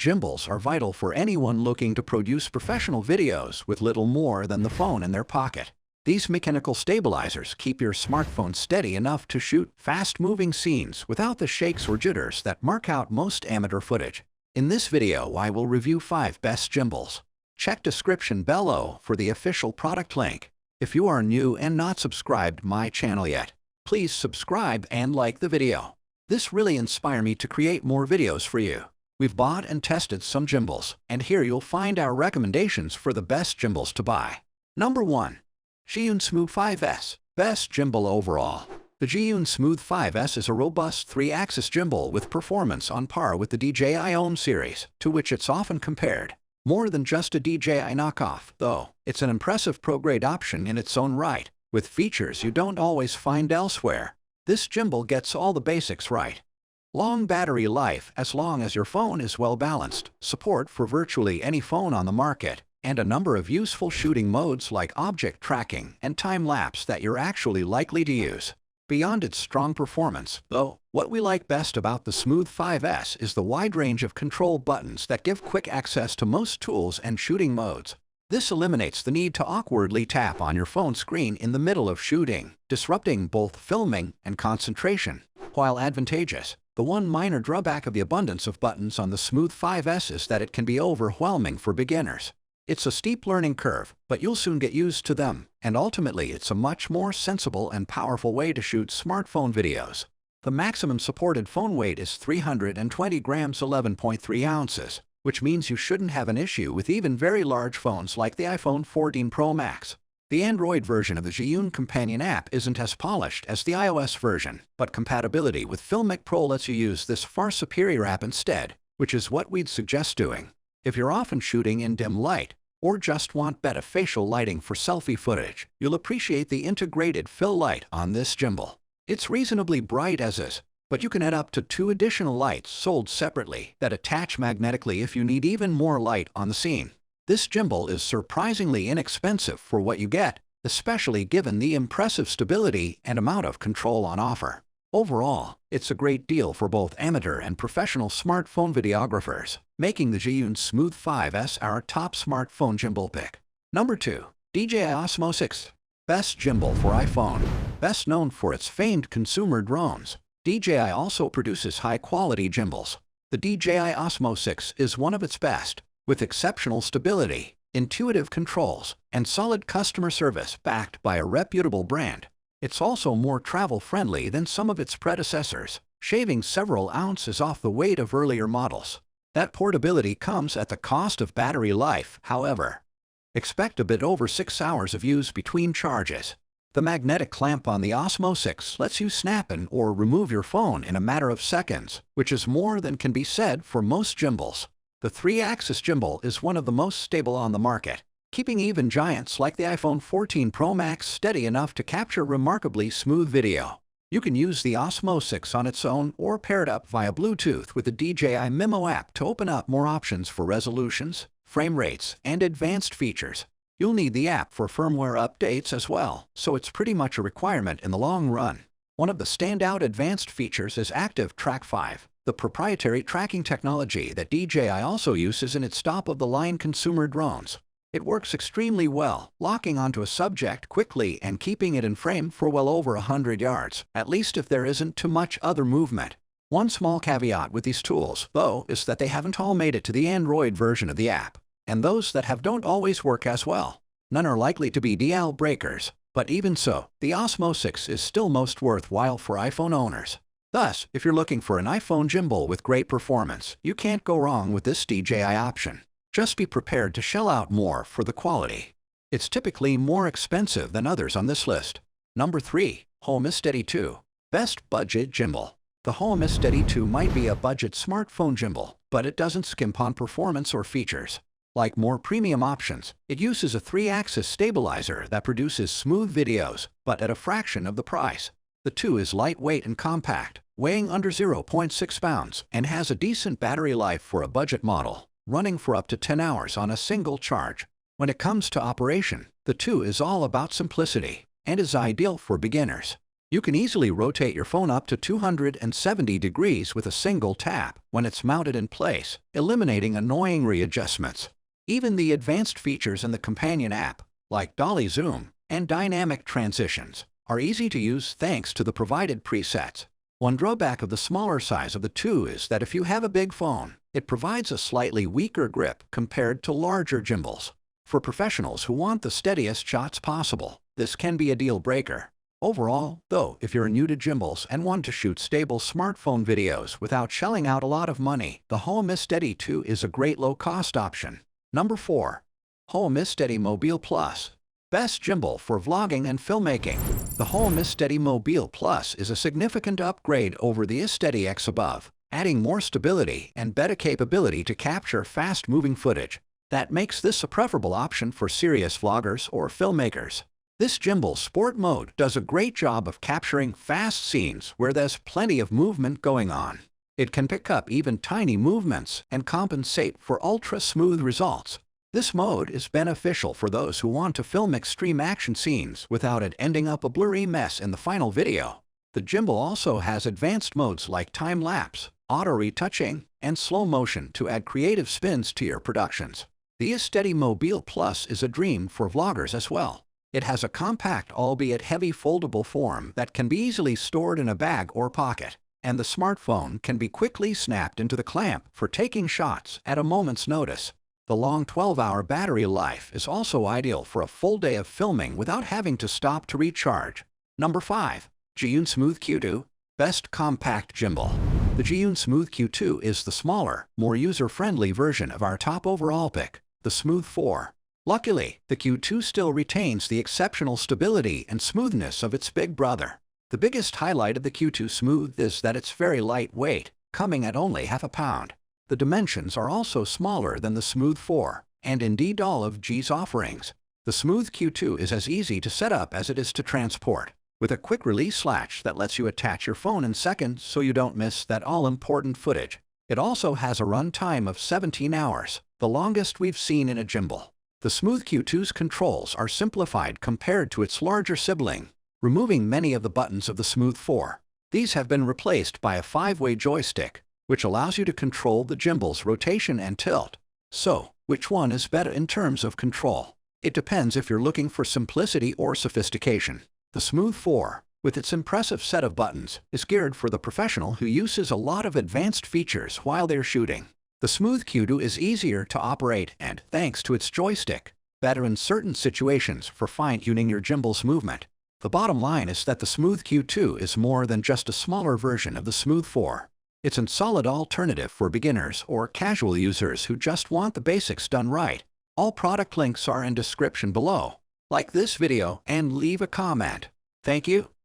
Gimbals are vital for anyone looking to produce professional videos with little more than the phone in their pocket. These mechanical stabilizers keep your smartphone steady enough to shoot fast-moving scenes without the shakes or jitters that mark out most amateur footage. In this video, I will review 5 best gimbals. Check description below for the official product link. If you are new and not subscribed to my channel yet, please subscribe and like the video. This really inspires me to create more videos for you. We've bought and tested some gimbals, and here you'll find our recommendations for the best gimbals to buy. Number 1. Zhiyun Smooth 5S. Best gimbal overall. The Zhiyun Smooth 5S is a robust 3-axis gimbal with performance on par with the DJI Osmo series, to which it's often compared. More than just a DJI knockoff, though, it's an impressive pro-grade option in its own right, with features you don't always find elsewhere. This gimbal gets all the basics right. Long battery life as long as your phone is well balanced, support for virtually any phone on the market, and a number of useful shooting modes like object tracking and time-lapse that you're actually likely to use. Beyond its strong performance, though, what we like best about the Smooth 5S is the wide range of control buttons that give quick access to most tools and shooting modes. This eliminates the need to awkwardly tap on your phone screen in the middle of shooting, disrupting both filming and concentration. While advantageous, the one minor drawback of the abundance of buttons on the Smooth 5S is that it can be overwhelming for beginners. It's a steep learning curve, but you'll soon get used to them, and ultimately it's a much more sensible and powerful way to shoot smartphone videos. The maximum supported phone weight is 320 grams 11.3 ounces, which means you shouldn't have an issue with even very large phones like the iPhone 14 Pro Max. The Android version of the Zhiyun companion app isn't as polished as the iOS version, but compatibility with Filmmaking Pro lets you use this far superior app instead, which is what we'd suggest doing. If you're often shooting in dim light, or just want better facial lighting for selfie footage, you'll appreciate the integrated fill light on this gimbal. It's reasonably bright as is, but you can add up to 2 additional lights sold separately that attach magnetically if you need even more light on the scene. This gimbal is surprisingly inexpensive for what you get, especially given the impressive stability and amount of control on offer. Overall, it's a great deal for both amateur and professional smartphone videographers, making the Zhiyun Smooth 5S our top smartphone gimbal pick. Number 2. DJI Osmo 6. Best gimbal for iPhone. Best known for its famed consumer drones, DJI also produces high-quality gimbals. The DJI Osmo 6 is one of its best, with exceptional stability, intuitive controls, and solid customer service backed by a reputable brand. It's also more travel-friendly than some of its predecessors, shaving several ounces off the weight of earlier models. That portability comes at the cost of battery life, however. Expect a bit over 6 hours of use between charges. The magnetic clamp on the Osmo 6 lets you snap in or remove your phone in a matter of seconds, which is more than can be said for most gimbals. The 3-axis gimbal is one of the most stable on the market, keeping even giants like the iPhone 14 Pro Max steady enough to capture remarkably smooth video. You can use the Osmo 6 on its own or pair it up via Bluetooth with the DJI Mimo app to open up more options for resolutions, frame rates, and advanced features. You'll need the app for firmware updates as well, so it's pretty much a requirement in the long run. One of the standout advanced features is Active Track 5, the proprietary tracking technology that DJI also uses in its top-of-the-line consumer drones. It works extremely well, locking onto a subject quickly and keeping it in frame for well over 100 yards, at least if there isn't too much other movement. One small caveat with these tools, though, is that they haven't all made it to the Android version of the app, and those that have don't always work as well. None are likely to be deal breakers, but even so, the Osmo 6 is still most worthwhile for iPhone owners. Thus, if you're looking for an iPhone gimbal with great performance, you can't go wrong with this DJI option. Just be prepared to shell out more for the quality. It's typically more expensive than others on this list. Number 3. Hohem iSteady 2. Best budget gimbal. The Hohem iSteady 2 might be a budget smartphone gimbal, but it doesn't skimp on performance or features. Like more premium options, it uses a 3-axis stabilizer that produces smooth videos, but at a fraction of the price. The 2 is lightweight and compact, weighing under 0.6 pounds, and has a decent battery life for a budget model, running for up to 10 hours on a single charge. When it comes to operation, the 2 is all about simplicity, and is ideal for beginners. You can easily rotate your phone up to 270 degrees with a single tap when it's mounted in place, eliminating annoying readjustments. Even the advanced features in the companion app, like dolly zoom and dynamic transitions, are easy to use thanks to the provided presets. One drawback of the smaller size of the two is that if you have a big phone, it provides a slightly weaker grip compared to larger gimbals. For professionals who want the steadiest shots possible, this can be a deal breaker. Overall, though, if you're new to gimbals and want to shoot stable smartphone videos without shelling out a lot of money, the Hohem iSteady 2 is a great low-cost option. Number 4. Hohem iSteady Mobile Plus. Best gimbal for vlogging and filmmaking. The Hohem iSteady Mobile Plus is a significant upgrade over the iSteady X above, adding more stability and better capability to capture fast-moving footage. That makes this a preferable option for serious vloggers or filmmakers. This gimbal sport mode does a great job of capturing fast scenes where there's plenty of movement going on. It can pick up even tiny movements and compensate for ultra-smooth results. This mode is beneficial for those who want to film extreme action scenes without it ending up a blurry mess in the final video. The gimbal also has advanced modes like time-lapse, auto-retouching, and slow motion to add creative spins to your productions. The iSteady Mobile Plus is a dream for vloggers as well. It has a compact, albeit heavy foldable form that can be easily stored in a bag or pocket, and the smartphone can be quickly snapped into the clamp for taking shots at a moment's notice. The long 12-hour battery life is also ideal for a full day of filming without having to stop to recharge. Number 5. Zhiyun Smooth Q2. Best compact gimbal. The Zhiyun Smooth Q2 is the smaller, more user-friendly version of our top overall pick, the Smooth 4. Luckily, the Q2 still retains the exceptional stability and smoothness of its big brother. The biggest highlight of the Q2 Smooth is that it's very lightweight, coming at only half a pound. The dimensions are also smaller than the Smooth 4, and indeed all of G's offerings. The Smooth Q2 is as easy to set up as it is to transport, with a quick-release latch that lets you attach your phone in seconds so you don't miss that all-important footage. It also has a run time of 17 hours, the longest we've seen in a gimbal. The Smooth Q2's controls are simplified compared to its larger sibling, removing many of the buttons of the Smooth 4. These have been replaced by a 5-way joystick, which allows you to control the gimbal's rotation and tilt. So, which one is better in terms of control? It depends if you're looking for simplicity or sophistication. The Smooth 4, with its impressive set of buttons, is geared for the professional who uses a lot of advanced features while they're shooting. The Smooth Q2 is easier to operate and, thanks to its joystick, better in certain situations for fine-tuning your gimbal's movement. The bottom line is that the Smooth Q2 is more than just a smaller version of the Smooth 4. It's a solid alternative for beginners or casual users who just want the basics done right. All product links are in description below. Like this video and leave a comment. Thank you.